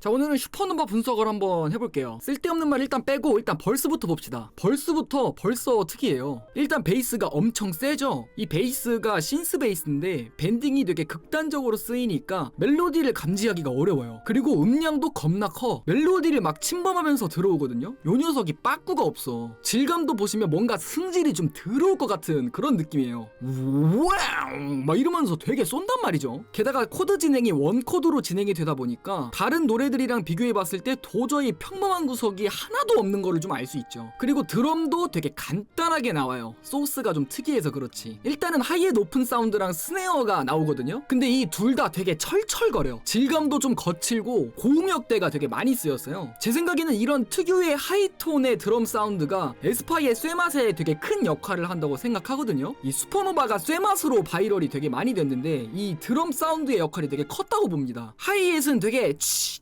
자, 오늘은 슈퍼노바 분석을 한번 해볼게요. 쓸데없는 말 일단 빼고 일단 벌스부터 봅시다. 벌스부터 벌써 특이해요. 일단 베이스가 엄청 세죠. 이 베이스가 신스 베이스인데 밴딩이 되게 극단적으로 쓰이니까 멜로디를 감지하기가 어려워요. 그리고 음량도 겁나 커. 멜로디를 막 침범하면서 들어오거든요. 요 녀석이 빠꾸가 없어. 질감도 보시면 뭔가 승질이 좀 들어올 것 같은 그런 느낌이에요. 와우 막 이러면서 되게 쏜단 말이죠. 게다가 코드 진행이 원코드로 진행이 되다 보니까 다른 노래들이랑 비교해봤을 때 도저히 평범한 구석이 하나도 없는 거를 좀 알 수 있죠. 그리고 드럼도 되게 간단하게 나와요. 소스가 좀 특이해서 그렇지. 일단은 하이에 높은 사운드랑 스네어가 나오거든요. 근데 이 둘 다 되게 철철거려. 질감도 좀 거칠고 고음역대가 되게 많이 쓰였어요. 제 생각에는 이런 특유의 하이톤의 드럼 사운드가 에스파의 쇠맛에 되게 큰 역할을 한다고 생각하거든요. 이 슈퍼노바가 쇠맛으로 바이럴이 되게 많이 됐는데 이 드럼 사운드의 역할이 되게 컸다고 봅니다. 하이햇은 되게 치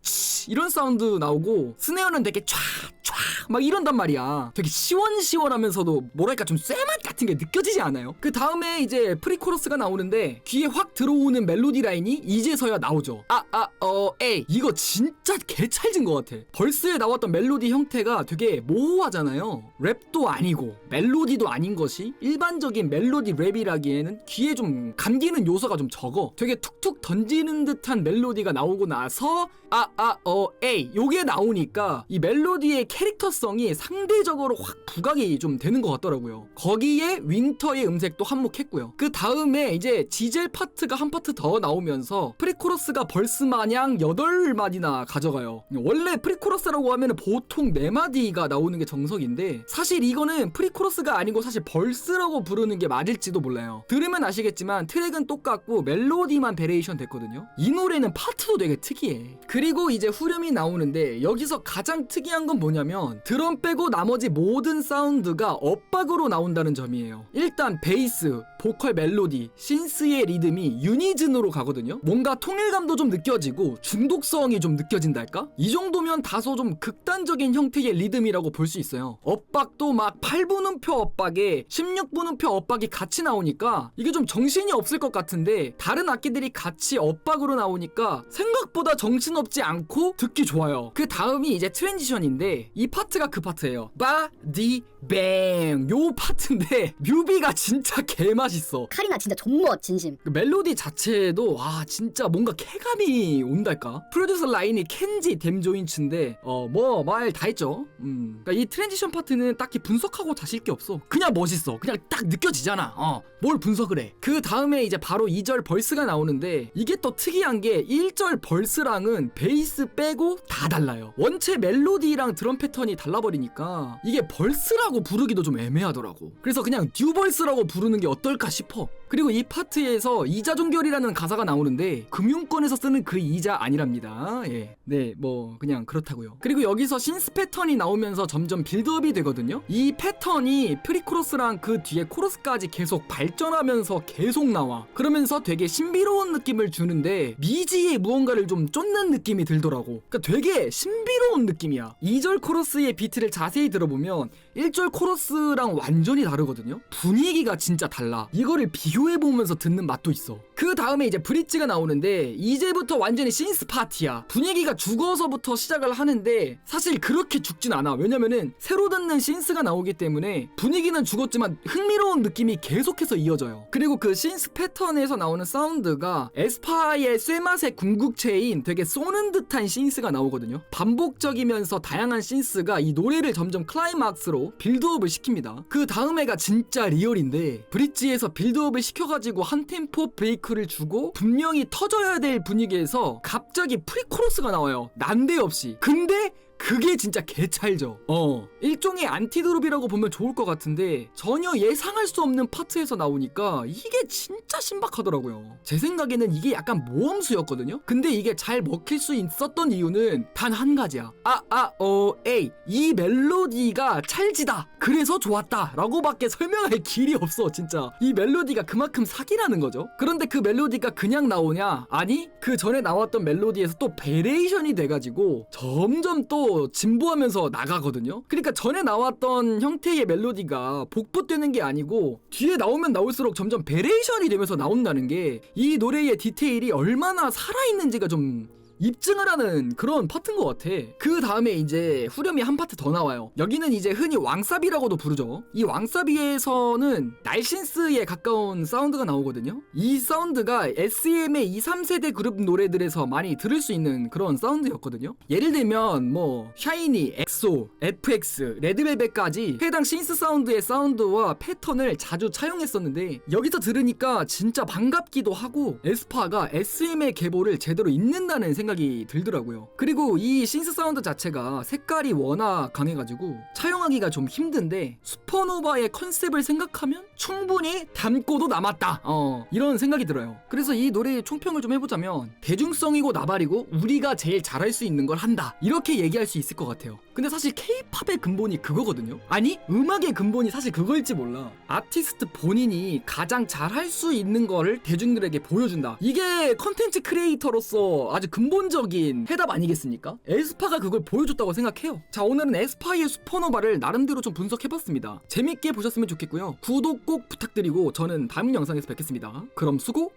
이런 사운드 나오고 스네어는 되게 촤 막 이런단 말이야. 되게 시원시원하면서도 뭐랄까 좀 쇠맛 같은 게 느껴지지 않아요? 그 다음에 이제 프리코러스가 나오는데 귀에 확 들어오는 멜로디 라인이 이제서야 나오죠. 에이 이거 진짜 개찰진 것 같아. 벌스에 나왔던 멜로디 형태가 되게 모호하잖아요. 랩도 아니고 멜로디도 아닌 것이 일반적인 멜로디 랩이라기에는 귀에 좀 감기는 요소가 좀 적어. 되게 툭툭 던지는 듯한 멜로디가 나오고 나서 에이 요게 나오니까 이 멜로디의 캐릭터성이 상대적으로 확 부각이 좀 되는 것 같더라고요. 거기에 윈터의 음색도 한몫했고요. 그 다음에 이제 지젤 파트가 한 파트 더 나오면서 프리코러스가 벌스 마냥 8마디나 가져가요. 원래 프리코러스라고 하면 보통 4마디가 나오는 게 정석인데 사실 이거는 프리코러스가 아니고 사실 벌스라고 부르는 게 맞을지도 몰라요. 들으면 아시겠지만 트랙은 똑같고 멜로디만 베리에이션 됐거든요. 이 노래는 파트도 되게 특이해. 그리고 이제 후렴이 나오는데 여기서 가장 특이한 건 뭐냐면 드럼 빼고 나머지 모든 사운드가 엇박으로 나온다는 점이에요. 일단 베이스, 보컬 멜로디, 신스의 리듬이 유니즌으로 가거든요. 뭔가 통일감도 좀 느껴지고 중독성이 좀 느껴진달까? 이 정도면 다소 좀 극단적인 형태의 리듬이라고 볼 수 있어요. 엇박도 막 8분음표 엇박에 16분음표 엇박이 같이 나오니까 이게 좀 정신이 없을 것 같은데 다른 악기들이 같이 엇박으로 나오니까 생각보다 정신없지 않고 듣기 좋아요. 그 다음이 이제 트랜지션인데 이 파트가 그 파트예요. 바디뱅 요 파트인데 뮤비가 진짜 개맛있어. 카리나 진짜 존멋 진심. 그 멜로디 자체도 와 진짜 뭔가 쾌감이 온달까? 프로듀서 라인이 켄지 댐조인츠인데 뭐 말 다 했죠. 그러니까 이 트랜지션 파트는 딱히 분석하고 다실 게 없어. 그냥 멋있어. 그냥 딱 느껴지잖아. 뭘 분석을 해. 그 다음에 이제 바로 2절 벌스가 나오는데 이게 또 특이한 게 1절 벌스랑은 베이스 빼고 다 달라요. 원체 멜로디랑 드럼 패턴이 달라버리니까 이게 벌스라고 부르기도 좀 애매하더라고. 그래서 그냥 뉴벌스라고 부르는 게 어떨까 싶어. 그리고 이 파트에서 이자 종결이라는 가사가 나오는데 금융권에서 쓰는 그 이자 아니랍니다. 예. 네, 뭐 그냥 그렇다고요. 그리고 여기서 신스 패턴이 나오면서 점점 빌드업이 되거든요. 이 패턴이 프리코러스랑 그 뒤에 코러스까지 계속 발전하면서 계속 나와. 그러면서 되게 신비로운 느낌을 주는데 미지의 무언가를 좀 쫓는 느낌이 들더라고. 그러니까 되게 신비로운 느낌이야. 2절 코러스의 비트를 자세히 들어보면 1절 코러스랑 완전히 다르거든요. 분위기가 진짜 달라. 이거를 비교해보면서 듣는 맛도 있어. 그 다음에 이제 브릿지가 나오는데 이제부터 완전히 신스 파티야. 분위기가 죽어서부터 시작을 하는데 사실 그렇게 죽진 않아. 왜냐면은 새로 듣는 신스가 나오기 때문에 분위기는 죽었지만 흥미로운 느낌이 계속해서 이어져요. 그리고 그 신스 패턴에서 나오는 사운드가 에스파의 쇠맛의 궁극체인 되게 쏘는 듯한 신스가 나오거든요. 반복적이면서 다양한 신스가 이 노래를 점점 클라이막스로 빌드업을 시킵니다. 그 다음에가 진짜 리얼인데 브릿지에서 빌드업을 시켜가지고 한 템포 브레이크를 주고 분명히 터져야 될 분위기에서 갑자기 프리코러스가 나와요. 난데없이. 근데 그게 진짜 개찰져. 일종의 안티드롭이라고 보면 좋을 것 같은데 전혀 예상할 수 없는 파트에서 나오니까 이게 진짜 신박하더라고요. 제 생각에는 이게 약간 모험수였거든요. 근데 이게 잘 먹힐 수 있었던 이유는 단 한 가지야. 에이 이 멜로디가 찰지다. 그래서 좋았다 라고 밖에 설명할 길이 없어. 진짜 이 멜로디가 그만큼 사기라는 거죠. 그런데 그 멜로디가 그냥 나오냐? 아니 그 전에 나왔던 멜로디에서 또 베리에이션이 돼가지고 점점 또 진보하면서 나가거든요. 그러니까 전에 나왔던 형태의 멜로디가 복붙되는 게 아니고 뒤에 나오면 나올수록 점점 베리에이션이 되면서 나온다는 게 이 노래의 디테일이 얼마나 살아있는지가 좀 입증을 하는 그런 파트인 것 같아. 그 다음에 이제 후렴이 한 파트 더 나와요. 여기는 이제 흔히 왕사비라고도 부르죠. 이 왕사비에서는 날신스에 가까운 사운드가 나오거든요. 이 사운드가 SEM의 2, 3세대 그룹 노래들에서 많이 들을 수 있는 그런 사운드였거든요. 예를 들면 뭐 샤이니, 엑소, FX, 레드벨벳까지 해당 신스 사운드의 사운드와 패턴을 자주 차용했었는데 여기서 들으니까 진짜 반갑기도 하고 에스파가 SM의 계보를 제대로 잇는다는 생각이 들더라고요. 그리고 이 신스 사운드 자체가 색깔이 워낙 강해가지고 차용하기가 좀 힘든데 슈퍼노바의 컨셉을 생각하면 충분히 담고도 남았다 이런 생각이 들어요. 그래서 이 노래의 총평을 좀 해보자면 대중성이고 나발이고 우리가 제일 잘할 수 있는 걸 한다 이렇게 얘기할 수 있을 것 같아요. 근데 사실 K-팝의 근본이 그거거든요. 아니 음악의 근본이 사실 그거일지 몰라. 아티스트 본인이 가장 잘할 수 있는 거를 대중들에게 보여준다. 이게 컨텐츠 크리에이터로서 아주 근본적인 해답 아니겠습니까? 에스파가 그걸 보여줬다고 생각해요. 자, 오늘은 에스파의 슈퍼노바를 나름대로 좀 분석해봤습니다. 재밌게 보셨으면 좋겠고요. 구독 꼭 부탁드리고 저는 다음 영상에서 뵙겠습니다. 그럼 수고!